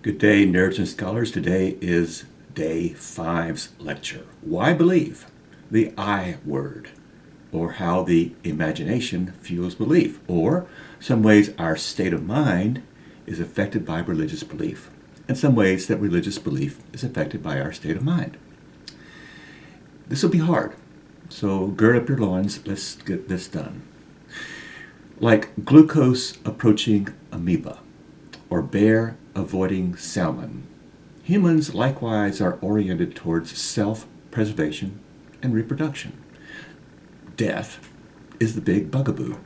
Good day, nerds and scholars. Today is day 5's lecture. Why believe? The I word, or how the imagination fuels belief, or some ways our state of mind is affected by religious belief, and some ways that religious belief is affected by our state of mind. This will be hard, so gird up your loins. Let's get this done. Like glucose approaching amoeba, or bear avoiding salmon, humans likewise are oriented towards self-preservation and reproduction. Death is the big bugaboo.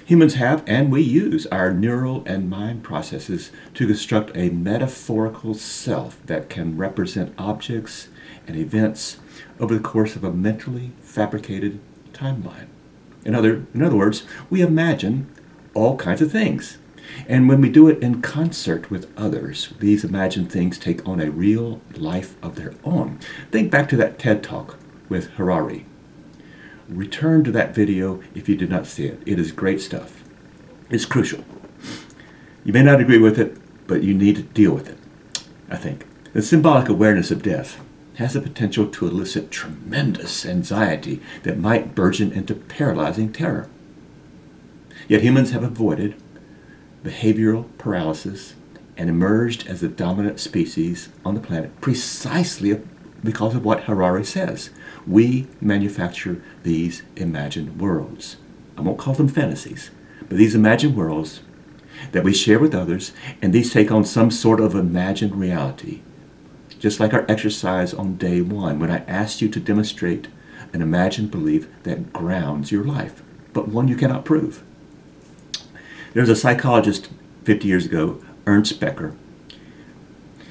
Humans have, and we use, our neural and mind processes to construct a metaphorical self that can represent objects and events over the course of a mentally fabricated timeline. In other words, we imagine all kinds of things. And when we do it in concert with others, these imagined things take on a real life of their own. Think back to that TED Talk with Harari. Return to that video if you did not see it. It is great stuff. It's crucial. You may not agree with it, but you need to deal with it, I think. The symbolic awareness of death has the potential to elicit tremendous anxiety that might burgeon into paralyzing terror. Yet humans have avoided behavioral paralysis and emerged as the dominant species on the planet precisely because of what Harari says. We manufacture these imagined worlds. I won't call them fantasies, but these imagined worlds that we share with others, and these take on some sort of imagined reality. Just like our exercise on day 1, when I asked you to demonstrate an imagined belief that grounds your life, but one you cannot prove. There's a psychologist 50 years ago, Ernst Becker.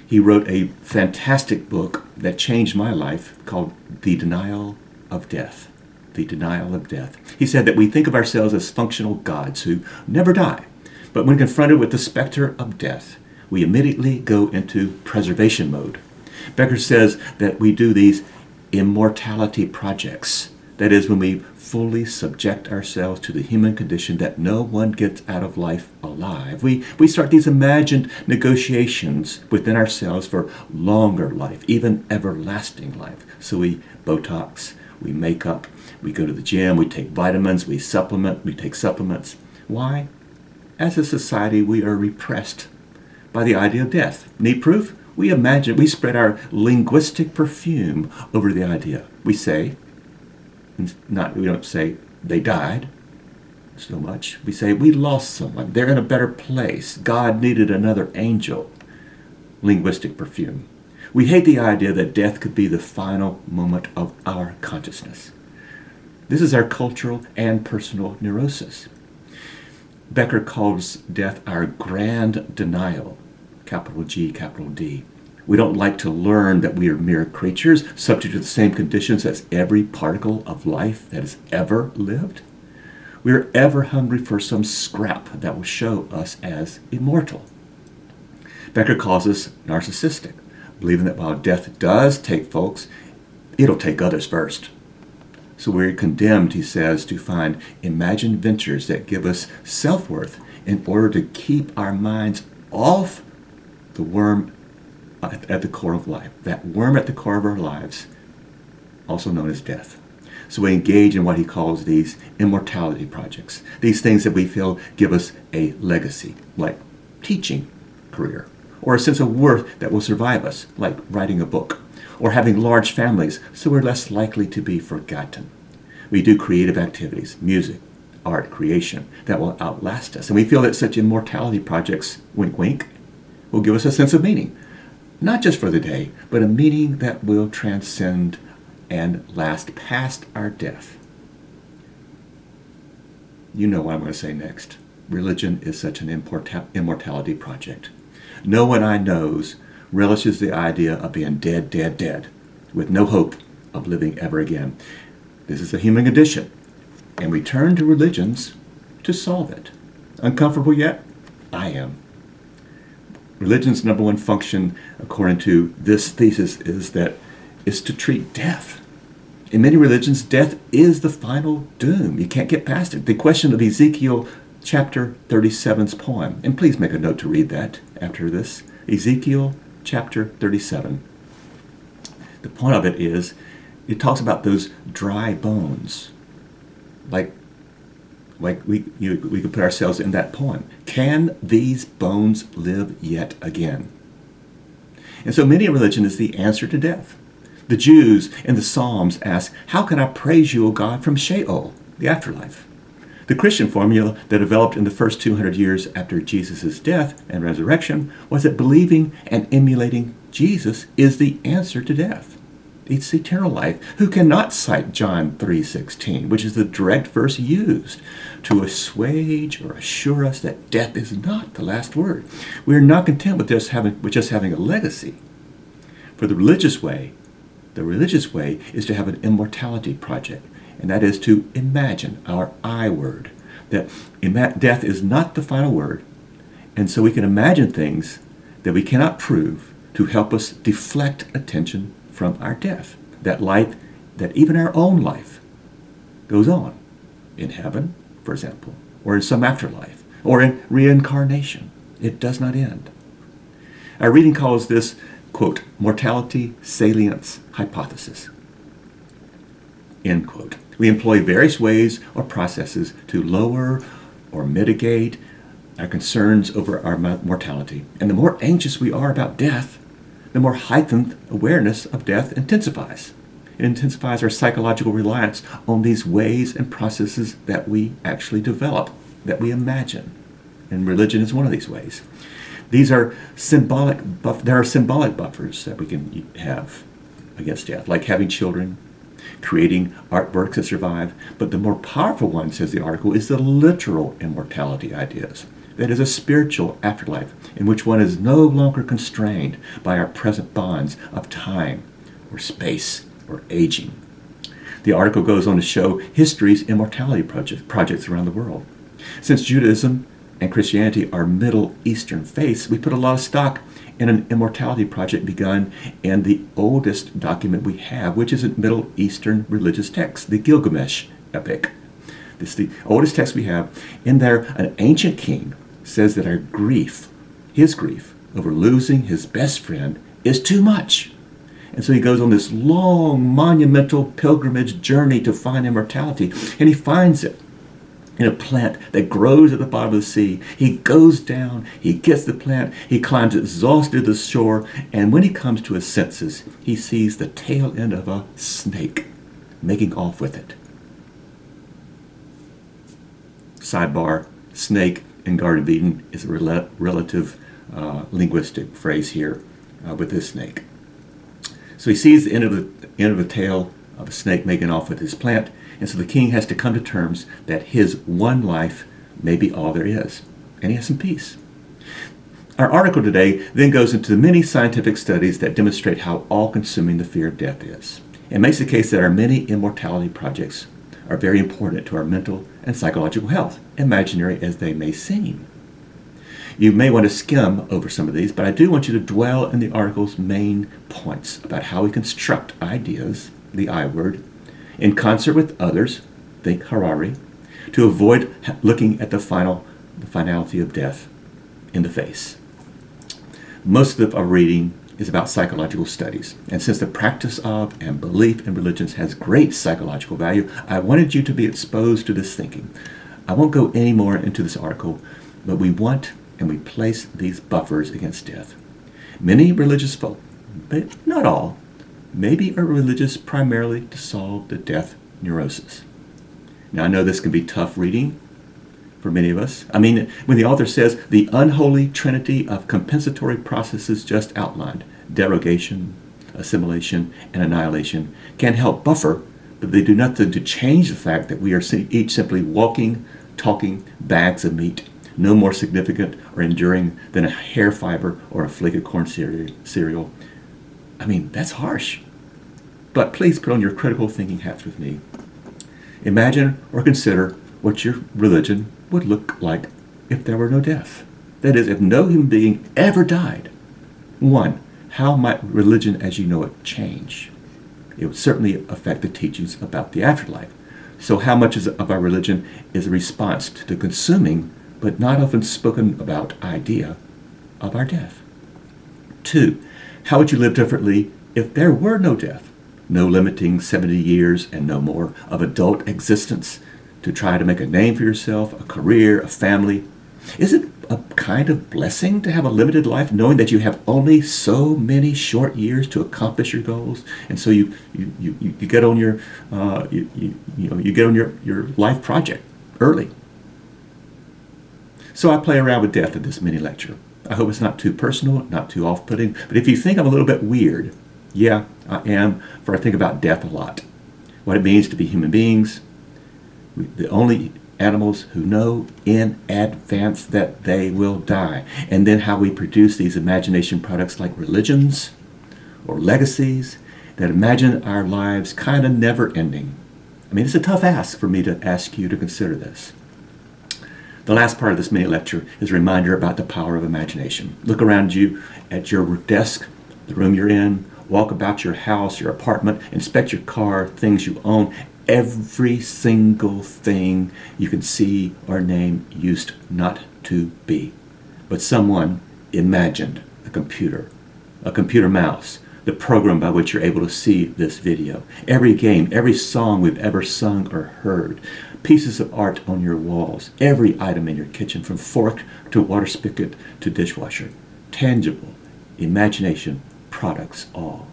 He wrote a fantastic book that changed my life called The Denial of Death. The Denial of Death. He said that we think of ourselves as functional gods who never die, but when confronted with the specter of death, we immediately go into preservation mode. Becker says that we do these immortality projects. That is, when we fully subject ourselves to the human condition that no one gets out of life alive. We start these imagined negotiations within ourselves for longer life, even everlasting life. So we Botox, we make up, we go to the gym, we take vitamins, we take supplements. Why? As a society, we are repressed by the idea of death. Need proof? We spread our linguistic perfume over the idea. We don't say they died so much. We say we lost someone. They're in a better place. God needed another angel. Linguistic perfume. We hate the idea that death could be the final moment of our consciousness. This is our cultural and personal neurosis. Becker calls death our grand denial. Capital G, capital D. We don't like to learn that we are mere creatures, subject to the same conditions as every particle of life that has ever lived. We are ever hungry for some scrap that will show us as immortal. Becker calls us narcissistic, believing that while death does take folks, it'll take others first. So we're condemned, he says, to find imagined ventures that give us self-worth in order to keep our minds off the worm at the core of life. That worm at the core of our lives, also known as death. So we engage in what he calls these immortality projects. These things that we feel give us a legacy, like teaching career, or a sense of worth that will survive us, like writing a book, or having large families, so we're less likely to be forgotten. We do creative activities, music, art, creation, that will outlast us. And we feel that such immortality projects, wink wink, will give us a sense of meaning. Not just for the day, but a meaning that will transcend and last past our death. You know what I'm going to say next. Religion is such an immortality project. No one I know relishes the idea of being dead, dead, dead, with no hope of living ever again. This is a human condition, and we turn to religions to solve it. Uncomfortable yet? I am. Religion's number one function, according to this thesis, is to treat death. In many religions, death is the final doom. You can't get past it. The question of Ezekiel chapter 37's poem, and please make a note to read that after this, Ezekiel chapter 37. The point of it is, it talks about those dry bones. Like we could put ourselves in that poem. Can these bones live yet again? And so many religion is the answer to death. The Jews in the Psalms ask, how can I praise you, O God, from Sheol, the afterlife? The Christian formula that developed in the first 200 years after Jesus' death and resurrection was that believing and emulating Jesus is the answer to death. It's eternal life. Who cannot cite John 3:16, which is the direct verse used to assuage or assure us that death is not the last word? We are not content with just having a legacy. For the religious way is to have an immortality project, and that is to imagine, our I word, that death is not the final word, and so we can imagine things that we cannot prove to help us deflect attention from our death. That even our own life goes on in heaven, for example, or in some afterlife, or in reincarnation. It does not end. Our reading calls this, quote, mortality salience hypothesis, end quote. We employ various ways or processes to lower or mitigate our concerns over our mortality. And the more anxious we are about death, the more heightened awareness of death intensifies. It intensifies our psychological reliance on these ways and processes that we actually develop, that we imagine. And religion is one of these ways. There are symbolic buffers that we can have against death, like having children, creating artworks that survive. But the more powerful one, says the article, is the literal immortality ideas. That is a spiritual afterlife in which one is no longer constrained by our present bonds of time or space or aging. The article goes on to show history's immortality projects around the world. Since Judaism and Christianity are Middle Eastern faiths, we put a lot of stock in an immortality project begun in the oldest document we have, which is a Middle Eastern religious text, the Gilgamesh epic. This is the oldest text we have. In there, an ancient king says that his grief over losing his best friend is too much. And so he goes on this long, monumental pilgrimage journey to find immortality, and he finds it in a plant that grows at the bottom of the sea. He goes down, he gets the plant, he climbs exhausted to the shore, and when he comes to his senses, he sees the tail end of a snake making off with it. Sidebar, snake in Garden of Eden is a relative linguistic phrase here with this snake. So he sees the end of the tail of a snake making off with his plant, and so the king has to come to terms that his one life may be all there is, and he has some peace. Our article today then goes into the many scientific studies that demonstrate how all-consuming the fear of death is, and makes the case that our many immortality projects are very important to our mental and psychological health, imaginary as they may seem. You may want to skim over some of these, but I do want you to dwell in the article's main points about how we construct ideas, the I word, in concert with others, think Harari, to avoid looking at the finality of death in the face. Most of our reading is about psychological studies, and since the practice of and belief in religions has great psychological value, I wanted you to be exposed to this thinking. I won't go any more into this article, but we want and we place these buffers against death. Many religious folk, but not all, maybe are religious primarily to solve the death neurosis. Now I know this can be tough reading for many of us. I mean, when the author says the unholy trinity of compensatory processes just outlined, derogation, assimilation, and annihilation, can help buffer, but they do nothing to change the fact that we are each simply walking, talking bags of meat, no more significant or enduring than a hair fiber or a flake of corn cereal. I mean, that's harsh. But please put on your critical thinking hats with me. Imagine or consider what your religion would look like if there were no death. That is, if no human being ever died. 1, how might religion as you know it change? It would certainly affect the teachings about the afterlife. So how much of our religion is a response to the consuming, but not often spoken about idea of our death? 2, how would you live differently if there were no death? No limiting 70 years and no more of adult existence to try to make a name for yourself, a career, a family. Is it a kind of blessing to have a limited life, knowing that you have only so many short years to accomplish your goals? And so you get on your you get on your life project early. So I play around with death in this mini lecture. I hope it's not too personal, not too off-putting. But if you think I'm a little bit weird, yeah, I am, for I think about death a lot. What it means to be human beings, the only animals who know in advance that they will die. And then how we produce these imagination products like religions or legacies that imagine our lives kind of never ending. I mean, it's a tough ask for me to ask you to consider this. The last part of this mini lecture is a reminder about the power of imagination. Look around you at your desk, the room you're in, walk about your house, your apartment, inspect your car, things you own. Every single thing you can see or name used not to be. But someone imagined a computer mouse, the program by which you're able to see this video. Every game, every song we've ever sung or heard, pieces of art on your walls, every item in your kitchen, from fork to water spigot to dishwasher. Tangible imagination products all.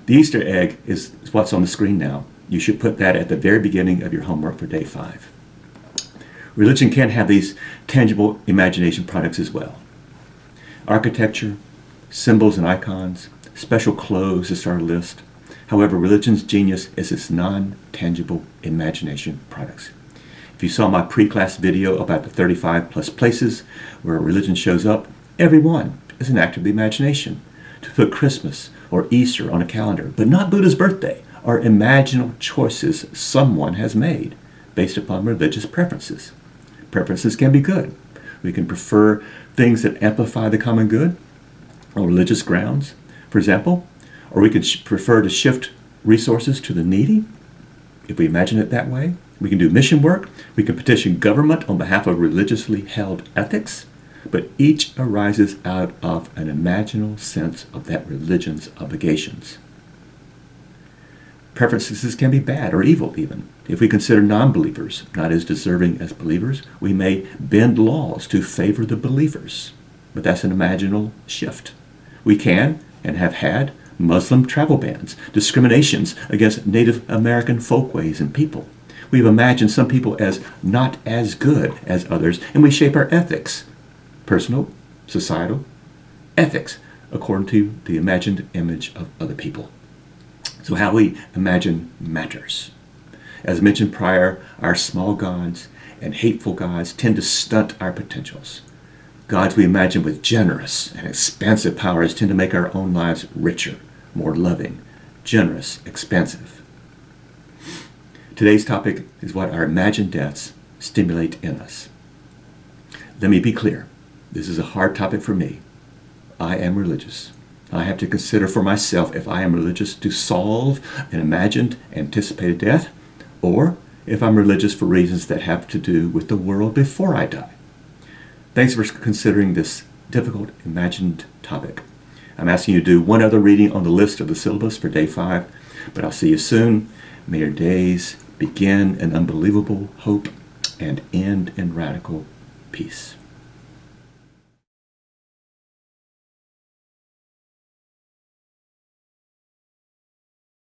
The Easter egg is what's on the screen now. You should put that at the very beginning of your homework for day 5. Religion can have these tangible imagination products as well. Architecture, symbols and icons, special clothes to start a list. However, religion's genius is its non-tangible imagination products. If you saw my pre-class video about the 35 plus places where religion shows up, every one is an act of the imagination. To put Christmas or Easter on a calendar, but not Buddha's birthday, are imaginal choices someone has made based upon religious preferences. Preferences can be good. We can prefer things that amplify the common good on religious grounds, for example, or we could prefer to shift resources to the needy, if we imagine it that way. We can do mission work. We can petition government on behalf of religiously held ethics, but each arises out of an imaginal sense of that religion's obligations. Preferences can be bad or evil even. If we consider non-believers not as deserving as believers, we may bend laws to favor the believers. But that's an imaginal shift. We can and have had Muslim travel bans, discriminations against Native American folkways and people. We've imagined some people as not as good as others, and we shape our ethics, personal, societal, ethics, according to the imagined image of other people. So how we imagine matters. As mentioned prior, our small gods and hateful gods tend to stunt our potentials. Gods we imagine with generous and expansive powers tend to make our own lives richer, more loving, generous, expansive. Today's topic is what our imagined deaths stimulate in us. Let me be clear. This is a hard topic for me. I am religious. I have to consider for myself if I am religious to solve an imagined, anticipated death, or if I'm religious for reasons that have to do with the world before I die. Thanks for considering this difficult imagined topic. I'm asking you to do one other reading on the list of the syllabus for day 5, but I'll see you soon. May your days begin in unbelievable hope and end in radical peace.